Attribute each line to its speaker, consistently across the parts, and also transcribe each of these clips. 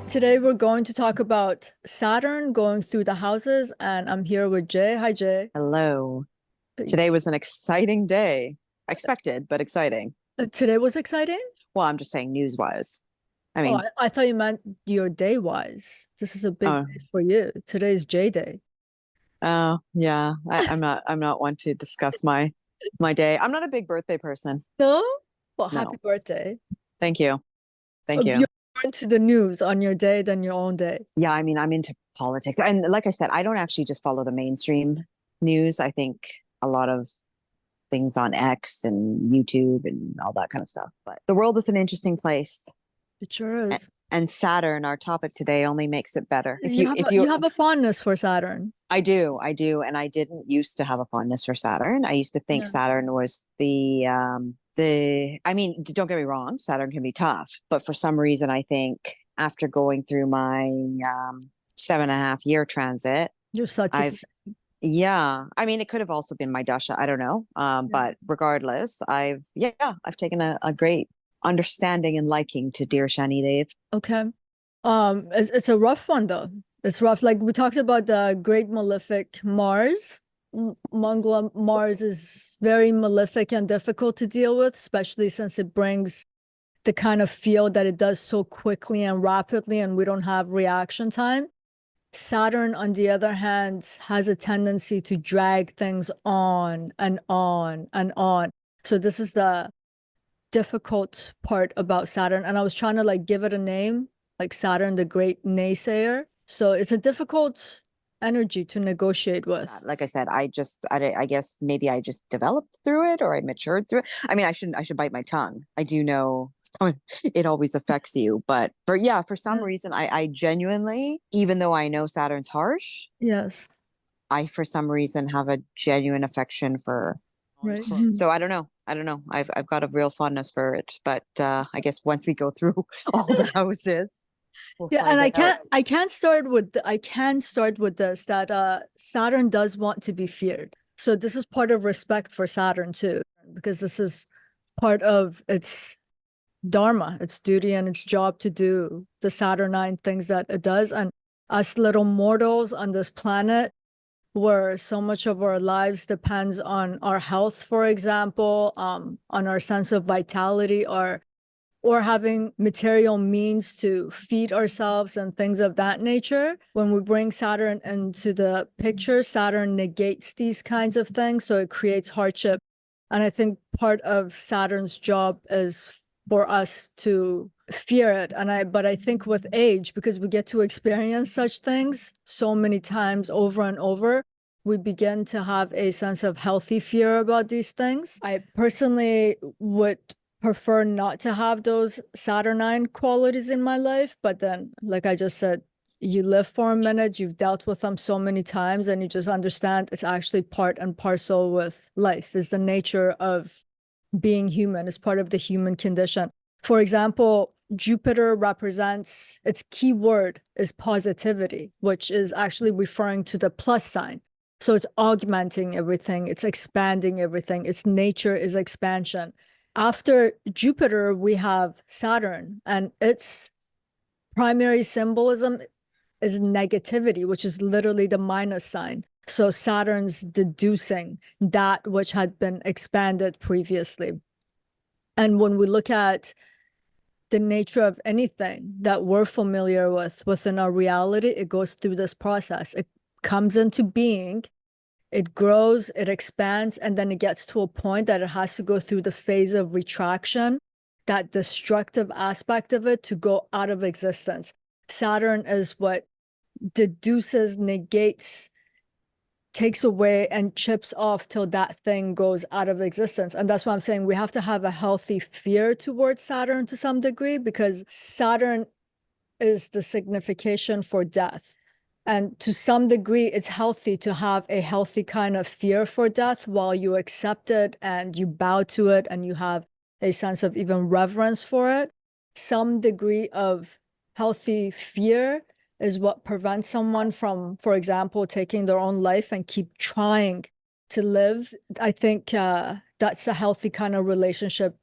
Speaker 1: Today we're going to talk about Saturn going through the houses, and I'm here with Jay. Hi, Jay.
Speaker 2: Hello. Today was an exciting day. Expected, but exciting.
Speaker 1: Today was exciting?
Speaker 2: Well, I'm just saying news-wise. I
Speaker 1: Oh,
Speaker 2: mean,
Speaker 1: I thought you meant your day-wise. This is a big
Speaker 2: oh,
Speaker 1: day for you. Today's J Day.
Speaker 2: oh, yeah. I'm not one to discuss my day. I'm not a big birthday person.
Speaker 1: No? Well, happy
Speaker 2: No.
Speaker 1: birthday.
Speaker 2: Thank you. Thank
Speaker 1: You're
Speaker 2: you.
Speaker 1: more into the news on your day than your own day.
Speaker 2: Yeah, I mean, I'm into politics. And like I said, I don't actually just follow the mainstream news. I think a lot of things on X and YouTube and all that kind of stuff. But the world is an interesting place.
Speaker 1: It sure is.
Speaker 2: And Saturn, our topic today, only makes it better.
Speaker 1: You have a fondness for Saturn.
Speaker 2: I do, and I didn't used to have a fondness for Saturn. I used to think
Speaker 1: Yeah.
Speaker 2: Saturn was the. I mean, don't get me wrong, Saturn can be tough, but for some reason, I think after going through my 7.5 year transit,
Speaker 1: You're such a
Speaker 2: I've yeah. I mean, it could have also been my dasha. I don't know.
Speaker 1: yeah.
Speaker 2: But regardless, I've taken a great understanding and liking to dear Shani Dev.
Speaker 1: Okay. It's a rough one though. It's rough. Like we talked about the great malefic Mars. Mangala Mars is very malefic and difficult to deal with, especially since it brings the kind of feel that it does so quickly and rapidly, and we don't have reaction time. Saturn, on the other hand, has a tendency to drag things on and on and on. So this is the difficult part about Saturn. And I was trying to like give it a name, like Saturn, the great naysayer. So it's a difficult energy to negotiate with.
Speaker 2: Like I said, I guess maybe I just developed through it or I matured through it. I mean, I should bite my tongue. I do know it always affects you, but for some reason, I genuinely, even though I know Saturn's harsh,
Speaker 1: Yes.
Speaker 2: I for some reason have a genuine affection for.
Speaker 1: Right.
Speaker 2: So I don't know. I don't know. I've got a real fondness for it, but I guess once we go through all the houses, we'll
Speaker 1: Yeah, and
Speaker 2: find out.
Speaker 1: I can't start with this that Saturn does want to be feared. So this is part of respect for Saturn too, because this is part of its dharma, its duty and its job to do the Saturnine things that it does. And us little mortals on this planet, where so much of our lives depends on our health, for example, on our sense of vitality, or having material means to feed ourselves and things of that nature. When we bring Saturn into the picture, Saturn negates these kinds of things, so it creates hardship. And I think part of Saturn's job is for us to fear it. But I think with age, because we get to experience such things so many times over and over, we begin to have a sense of healthy fear about these things. I personally would prefer not to have those Saturnine qualities in my life, but then, like I just said, you live for a minute, you've dealt with them so many times, and you just understand it's actually part and parcel with life, is the nature of being human, is part of the human condition. For example, Jupiter represents, its key word is positivity, which is actually referring to the plus sign. So it's augmenting everything, it's expanding everything, its nature is expansion. After Jupiter, we have Saturn, and its primary symbolism is negativity, which is literally the minus sign. So Saturn's deducing that which had been expanded previously. And when we look at the nature of anything that we're familiar with within our reality, it goes through this process. It comes into being, it grows, it expands, and then it gets to a point that it has to go through the phase of retraction, that destructive aspect of it, to go out of existence. Saturn is what deduces, negates, takes away, and chips off till that thing goes out of existence. And that's why I'm saying we have to have a healthy fear towards Saturn to some degree, because Saturn is the signification for death. And to some degree, it's healthy to have a healthy kind of fear for death while you accept it and you bow to it and you have a sense of even reverence for it. Some degree of healthy fear is what prevents someone from, for example, taking their own life and keep trying to live. I think that's a healthy kind of relationship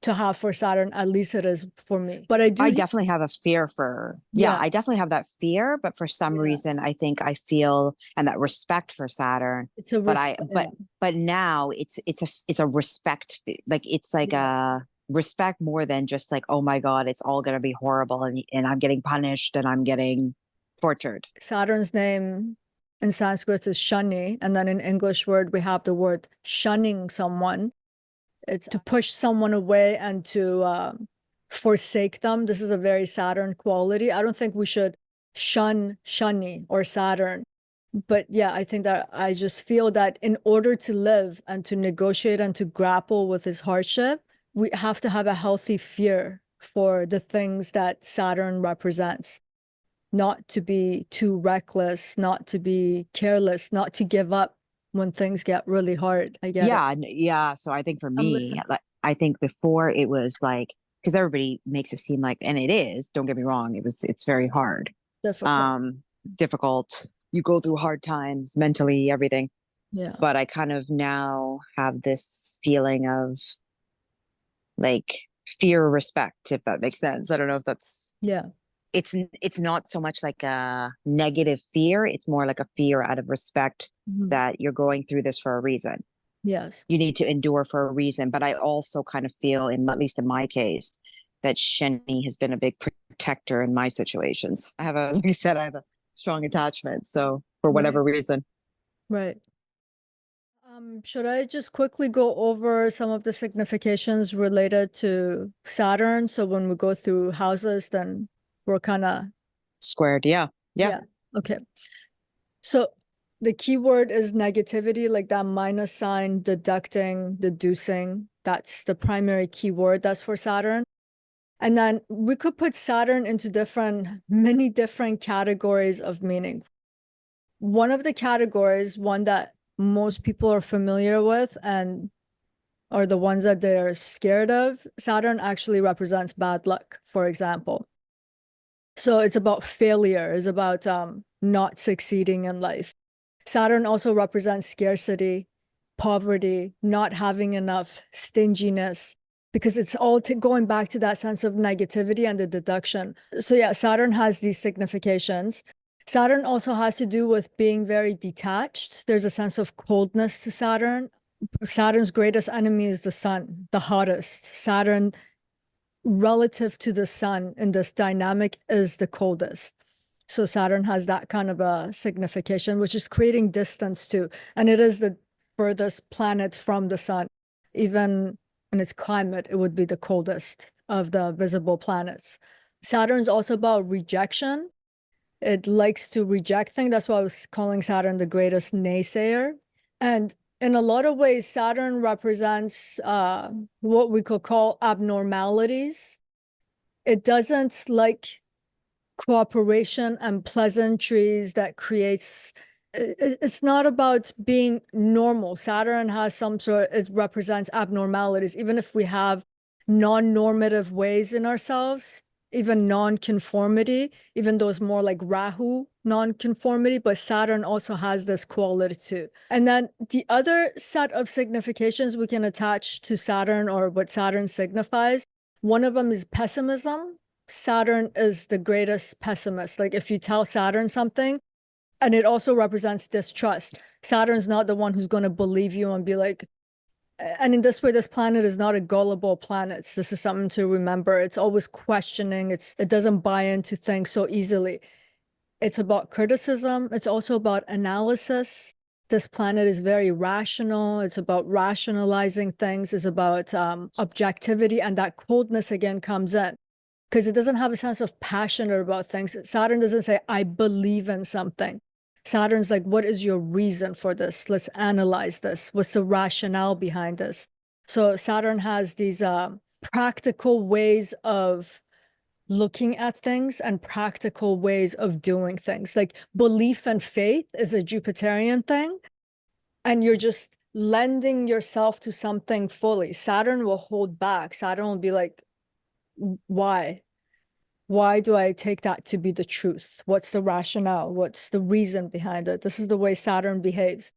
Speaker 1: to have for Saturn, at least it is for me. But I do.
Speaker 2: I definitely have a fear for, yeah, I definitely have that fear, but for some reason, I think I feel, and that respect for Saturn.
Speaker 1: It's a
Speaker 2: but now it's a respect, like it's like a respect more than just like, oh my God, it's all going to be horrible and I'm getting punished and I'm getting tortured.
Speaker 1: Saturn's name in Sanskrit is Shani, and then in English word we have the word shunning someone. It's to push someone away and to forsake them. This is a very Saturn quality. I don't think we should shun Shani or Saturn. But yeah, I think that I just feel that in order to live and to negotiate and to grapple with this hardship, we have to have a healthy fear for the things that Saturn represents. Not to be too reckless, not to be careless, not to give up when things get really hard. I get it.
Speaker 2: Yeah. So I think for me, I think before it was like, because everybody makes it seem like, and it is, don't get me wrong, it's very hard. Difficult. You go through hard times mentally, everything.
Speaker 1: Yeah.
Speaker 2: But I kind of now have this feeling of like fear or respect, if that makes sense. I don't know if that's it's not so much like a negative fear, it's more like a fear out of respect that you're going through this for a reason.
Speaker 1: Yes.
Speaker 2: You need to endure for a reason. But I also kind of feel, at least in my case, that Shani has been a big protector in my situations. Like I said, I have a strong attachment. So for whatever reason.
Speaker 1: Right. Should I just quickly go over some of the significations related to Saturn? So when we go through houses, then we're kind of
Speaker 2: squared. Yeah.
Speaker 1: Okay. So the key word is negativity, like that minus sign, deducting, deducing. That's the primary keyword that's for Saturn. And then we could put Saturn into many different categories of meaning. One of the categories, one that most people are familiar with and are the ones that they're scared of, Saturn actually represents bad luck, for example. So it's about failure, it's about not succeeding in life. Saturn also represents scarcity, poverty, not having enough, stinginess, because it's all going back to that sense of negativity and the deduction. So yeah, Saturn has these significations. Saturn also has to do with being very detached. There's a sense of coldness to Saturn. Saturn's greatest enemy is the sun, the hottest. Saturn, relative to the sun in this dynamic, is the coldest. So Saturn has that kind of a signification, which is creating distance too. And it is the furthest planet from the sun. Even in its climate, it would be the coldest of the visible planets. Saturn's also about rejection. It likes to reject things. That's why I was calling Saturn the greatest naysayer. And in a lot of ways, Saturn represents what we could call abnormalities. It doesn't like cooperation and pleasantries that creates, it's not about being normal. Saturn has it represents abnormalities. Even if we have non-normative ways in ourselves, even non-conformity, even though it's more like Rahu non-conformity, but Saturn also has this quality too. And then the other set of significations we can attach to Saturn, or what Saturn signifies, one of them is pessimism. Saturn is the greatest pessimist. Like if you tell Saturn something, and it also represents distrust. Saturn's not the one who's going to believe you and be like, and in this way, this planet is not a gullible planet. This is something to remember. It's always questioning. It doesn't buy into things so easily. It's about criticism. It's also about analysis. This planet is very rational. It's about rationalizing things. It's about objectivity, and that coldness again comes in because it doesn't have a sense of passion about things. Saturn doesn't say, I believe in something. Saturn's like, what is your reason for this? Let's analyze this. What's the rationale behind this? So Saturn has these practical ways of looking at things and practical ways of doing things. Like belief and faith is a Jupiterian thing, and you're just lending yourself to something fully. Saturn will hold back. Saturn will be like, why? Why do I take that to be the truth? What's the rationale? What's the reason behind it? This is the way Saturn behaves.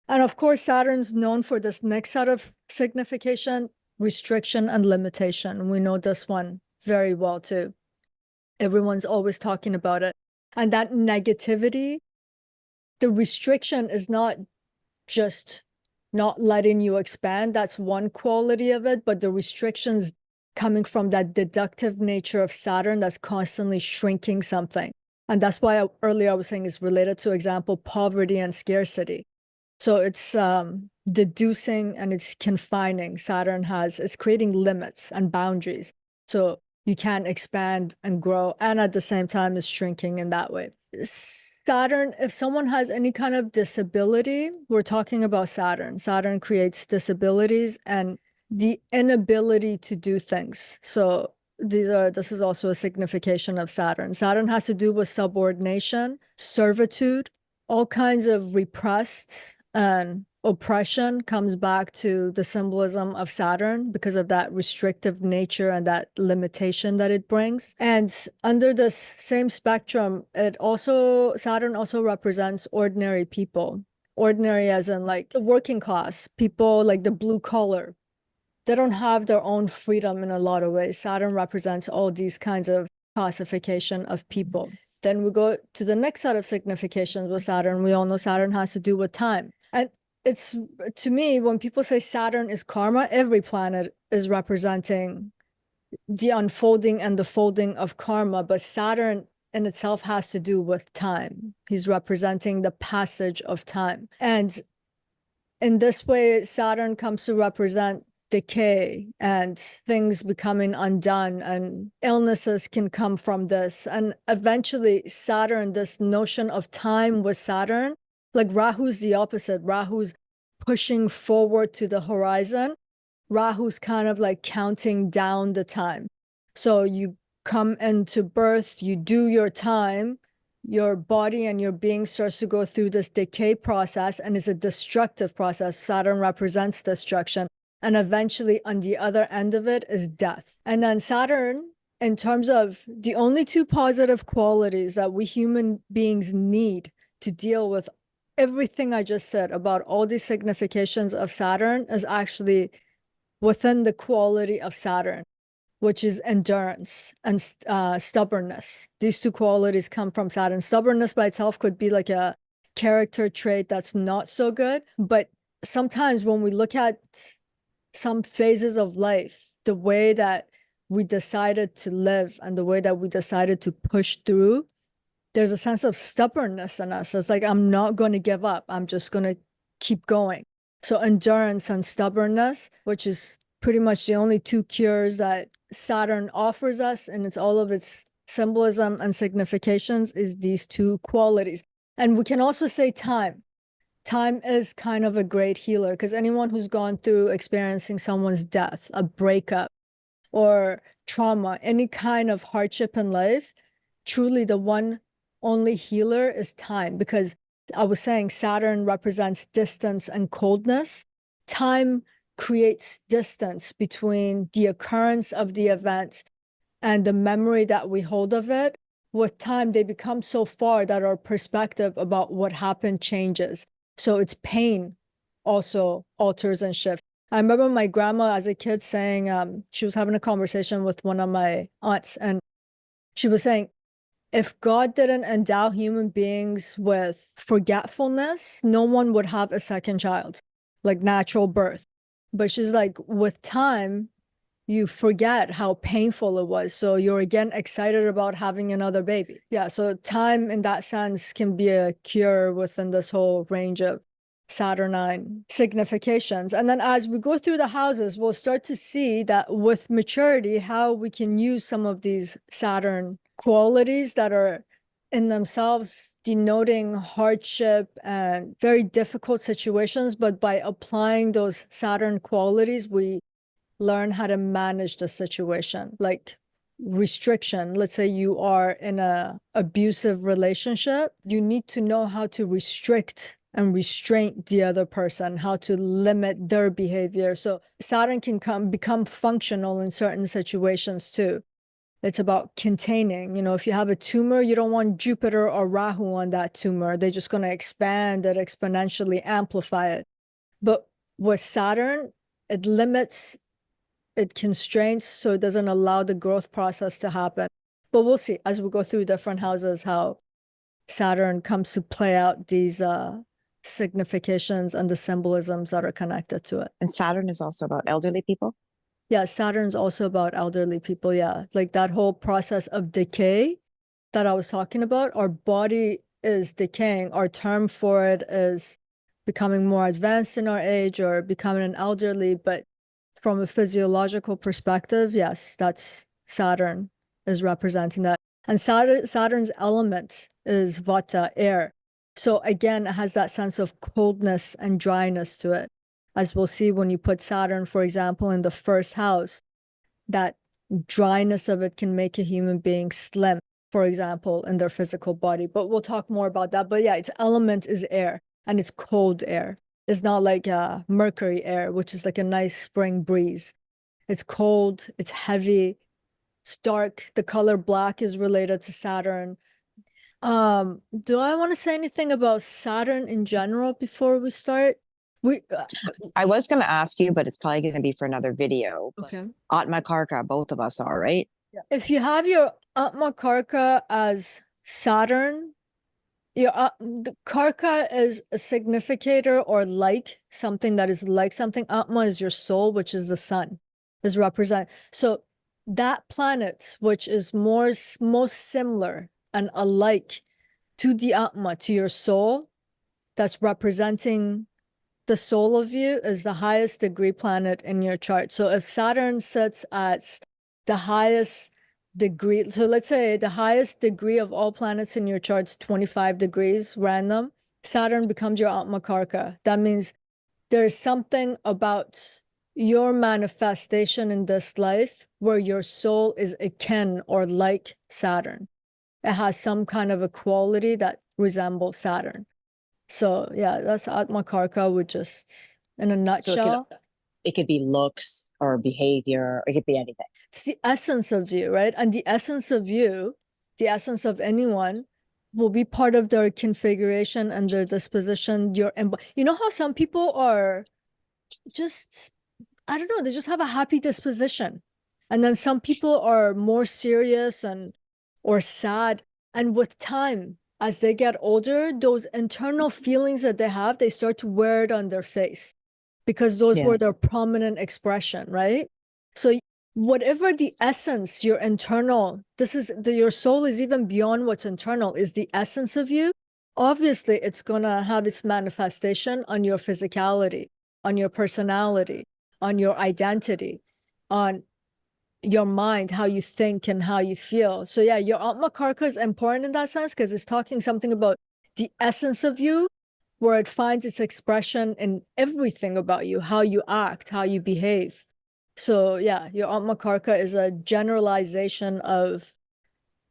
Speaker 1: And of course, Saturn's known for this next set of signification, restriction and limitation. We know this one very well too. Everyone's always talking about it. And that negativity, the restriction is not just not letting you expand. That's one quality of it, but the restrictions coming from that deductive nature of Saturn that's constantly shrinking something. And that's why earlier I was saying it's related to, example, poverty and scarcity. So it's deducing and it's confining. Saturn it's creating limits and boundaries. So you can't expand and grow, and at the same time is shrinking in that way. Saturn, if someone has any kind of disability, we're talking about Saturn. Saturn creates disabilities and the inability to do things. So this is also a signification of Saturn. Saturn has to do with subordination, servitude, all kinds of repressed and oppression comes back to the symbolism of Saturn because of that restrictive nature and that limitation that it brings. And under this same spectrum, Saturn also represents ordinary people. Ordinary as in like the working class, people like the blue collar. They don't have their own freedom in a lot of ways. Saturn represents all these kinds of classification of people. Then we go to the next set of significations with Saturn. We all know Saturn has to do with time. And it's, to me, when people say Saturn is karma, every planet is representing the unfolding and the folding of karma, but Saturn in itself has to do with time. He's representing the passage of time. And in this way, Saturn comes to represent decay and things becoming undone, and illnesses can come from this. And eventually Saturn, this notion of time with Saturn, like Rahu's the opposite. Rahu's pushing forward to the horizon. Rahu's kind of like counting down the time. So you come into birth, you do your time, your body and your being starts to go through this decay process, and it's a destructive process. Saturn represents destruction. And eventually on the other end of it is death. And then Saturn, in terms of the only two positive qualities that we human beings need to deal with everything I just said about all these significations of Saturn, is actually within the quality of Saturn, which is endurance and stubbornness. These two qualities come from Saturn. Stubbornness by itself could be like a character trait that's not so good. But sometimes when we look at some phases of life, the way that we decided to live and the way that we decided to push through, there's a sense of stubbornness in us. So it's like, I'm not going to give up. I'm just going to keep going. So endurance and stubbornness, which is pretty much the only two cures that Saturn offers us, and it's all of its symbolism and significations, is these two qualities. And we can also say time. Time is kind of a great healer, because anyone who's gone through experiencing someone's death, a breakup, or trauma, any kind of hardship in life, truly the one only healer is time. Because I was saying Saturn represents distance and coldness. Time creates distance between the occurrence of the event and the memory that we hold of it. With time, they become so far that our perspective about what happened changes. So its pain also alters and shifts. I remember my grandma as a kid saying, she was having a conversation with one of my aunts, and she was saying, if God didn't endow human beings with forgetfulness, no one would have a second child, like natural birth. But she's like, with time, you forget how painful it was. So you're again excited about having another baby. Yeah, so time in that sense can be a cure within this whole range of Saturnine significations. And then as we go through the houses, we'll start to see that with maturity, how we can use some of these Saturn qualities that are in themselves denoting hardship and very difficult situations. But by applying those Saturn qualities, we learn how to manage the situation. Like restriction, let's say you are in a abusive relationship, you need to know how to restrict and restrain the other person, how to limit their behavior. So Saturn can become functional in certain situations too. It's about containing. You know, if you have a tumor, you don't want Jupiter or Rahu on that tumor. They're just going to expand it, exponentially amplify it. But with Saturn, it limits it constrains, so it doesn't allow the growth process to happen. But we'll see as we go through different houses how Saturn comes to play out these significations and the symbolisms that are connected to it.
Speaker 2: And Saturn is also about elderly people.
Speaker 1: Yeah, Saturn's also about elderly people. Yeah, like that whole process of decay that I was talking about. Our body is decaying. Our term for it is becoming more advanced in our age or becoming an elderly. But from a physiological perspective, yes, that's Saturn is representing that. And Saturn's element is Vata, air. So again, it has that sense of coldness and dryness to it. As we'll see when you put Saturn, for example, in the first house, that dryness of it can make a human being slim, for example, in their physical body. But we'll talk more about that. But yeah, its element is air, and it's cold air. It's not like Mercury air, which is like a nice spring breeze. It's cold, it's heavy, it's dark. The color black is related to Saturn. Do I want to say anything about Saturn in general before we start?
Speaker 2: I was going to ask you, but it's probably going to be for another video.
Speaker 1: Okay.
Speaker 2: Atma Karka, both of us are, right?
Speaker 1: Yeah. If you have your Atma Karka as Saturn, your the Karka is a significator or like something that is like something. Atma is your soul, which is the sun, is represent. So that planet, which is most similar and alike to the Atma, to your soul, that's representing the soul of you, is the highest degree planet in your chart. So if Saturn sits at the highest degree, so let's say the highest degree of all planets in your chart's 25 degrees random, Saturn becomes your Atma Karka. That means there's something about your manifestation in this life where your soul is akin or like Saturn. It has some kind of a quality that resembles Saturn. So yeah, that's Atma Karka, would just in a nutshell.
Speaker 2: So it could be looks or behavior, it could be anything.
Speaker 1: It's the essence of you, right? And the essence of you, the essence of anyone, will be part of their configuration and their disposition. You know how some people are just, I don't know, they just have a happy disposition. And then some people are more serious and or sad. And with time, as they get older, those internal feelings that they have, they start to wear it on their face because those were their prominent expression, right? So whatever the essence, your internal, your soul is even beyond what's internal, is the essence of you. Obviously, it's going to have its manifestation on your physicality, on your personality, on your identity, on your mind, how you think and how you feel. So yeah, your Atma Karka is important in that sense because it's talking something about the essence of you, where it finds its expression in everything about you, how you act, how you behave. So yeah, your Atma Karka is a generalization of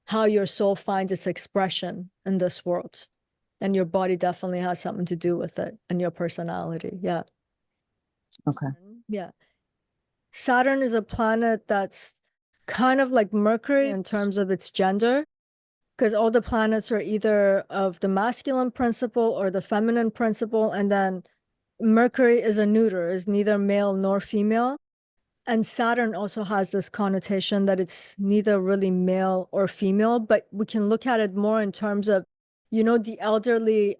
Speaker 1: how your soul finds its expression in this world. And your body definitely has something to do with it, and your personality. Yeah.
Speaker 2: Okay.
Speaker 1: Yeah. Saturn is a planet that's kind of like Mercury in terms of its gender, because all the planets are either of the masculine principle or the feminine principle. And then Mercury is a neuter, is neither male nor female. And Saturn also has this connotation that it's neither really male or female, but we can look at it more in terms of, you know, the elderly,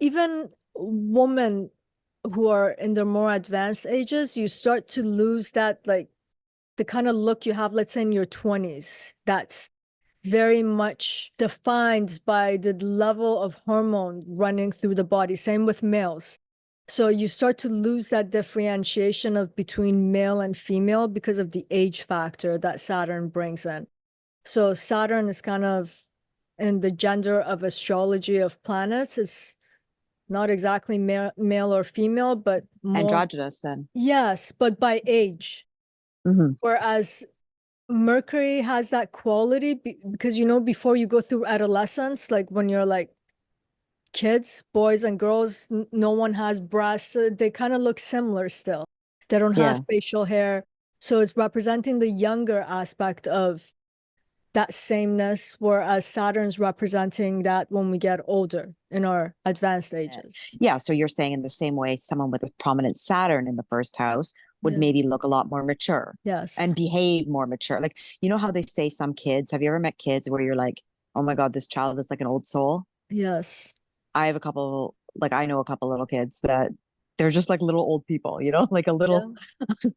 Speaker 1: even women who are in their more advanced ages, you start to lose that, like the kind of look you have, let's say in your 20s, that's very much defined by the level of hormone running through the body. Same with males. So you start to lose that differentiation of between male and female because of the age factor that Saturn brings in. So Saturn is kind of in the gender of astrology of planets. It's not exactly male or female, but more
Speaker 2: androgynous then.
Speaker 1: Yes, but by age. Whereas Mercury has that quality because, you know, before you go through adolescence, like when you're like kids, boys and girls, no one has breasts. They kind of look similar still. They don't have facial hair. So it's representing the younger aspect of that sameness, whereas Saturn's representing that when we get older in our advanced ages.
Speaker 2: Yeah, so you're saying in the same way, someone with a prominent Saturn in the first house would
Speaker 1: Yeah.
Speaker 2: maybe look a lot more mature
Speaker 1: Yes.
Speaker 2: and behave more mature. Like, you know how they say some kids, have you ever met kids where you're like, oh my God, this child is like an old soul?
Speaker 1: Yes.
Speaker 2: I have a couple, like I know a couple little kids that they're just like little old people, you know, like a
Speaker 1: Yeah.
Speaker 2: little,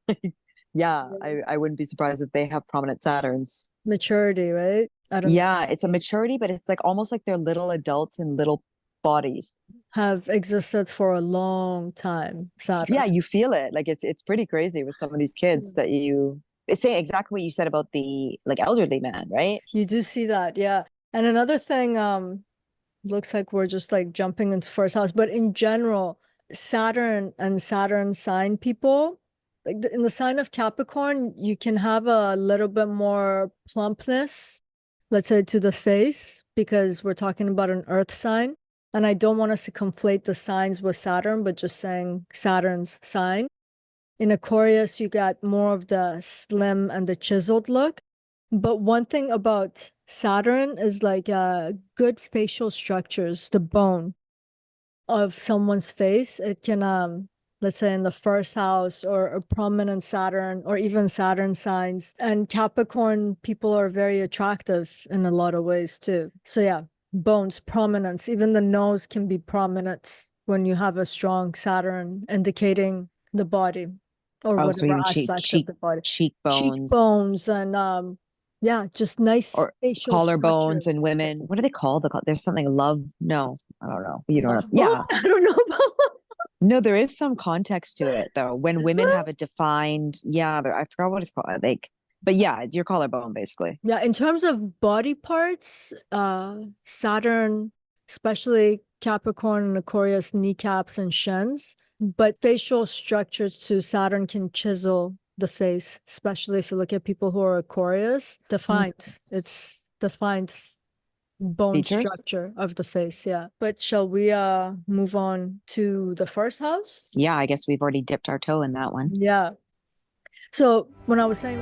Speaker 2: like, yeah,
Speaker 1: Yeah.
Speaker 2: I wouldn't be surprised if they have prominent Saturns.
Speaker 1: Maturity, right? I don't know.
Speaker 2: Yeah, it's a maturity, but it's like almost like they're little adults in little bodies.
Speaker 1: Have existed for a long time, Saturn.
Speaker 2: Yeah, you feel it. Like it's pretty crazy with some of these kids that it's saying exactly what you said about the like elderly man, right?
Speaker 1: You do see that, yeah. And another thing, looks like we're just like jumping into first house, but in general, Saturn and Saturn sign people, like in the sign of Capricorn, you can have a little bit more plumpness, let's say to the face, because we're talking about an earth sign. And I don't want us to conflate the signs with Saturn, but just saying Saturn's sign. In Aquarius, you got more of the slim and the chiseled look. But one thing about Saturn is like good facial structures, the bone of someone's face. It can, let's say in the first house or a prominent Saturn or even Saturn signs. And Capricorn people are very attractive in a lot of ways too. So yeah, bones, prominence, even the nose can be prominent when you have a strong Saturn indicating the body or
Speaker 2: Oh, so
Speaker 1: whatever
Speaker 2: even
Speaker 1: aspect of the body.
Speaker 2: cheekbones
Speaker 1: Cheekbones and yeah, just nice
Speaker 2: or
Speaker 1: facial
Speaker 2: collarbones
Speaker 1: structure.
Speaker 2: and women. What do they call there's something love. No, I don't know. You don't know.
Speaker 1: Love bone?
Speaker 2: Yeah.
Speaker 1: I don't know about
Speaker 2: No, there is some context to it though. When
Speaker 1: is
Speaker 2: women
Speaker 1: there?
Speaker 2: have a defined, yeah, I forgot what it's called. Like, but yeah, your collarbone basically.
Speaker 1: Yeah, in terms of body parts, Saturn, especially Capricorn and Aquarius, kneecaps and shins, but facial structures to Saturn can chisel the face, especially if you look at people who are Aquarius, defined. It's defined bone
Speaker 2: Features.
Speaker 1: structure of the face, yeah. But shall we move on to the first house?
Speaker 2: Yeah, I guess we've already dipped our toe in that one.
Speaker 1: Yeah. So when I was saying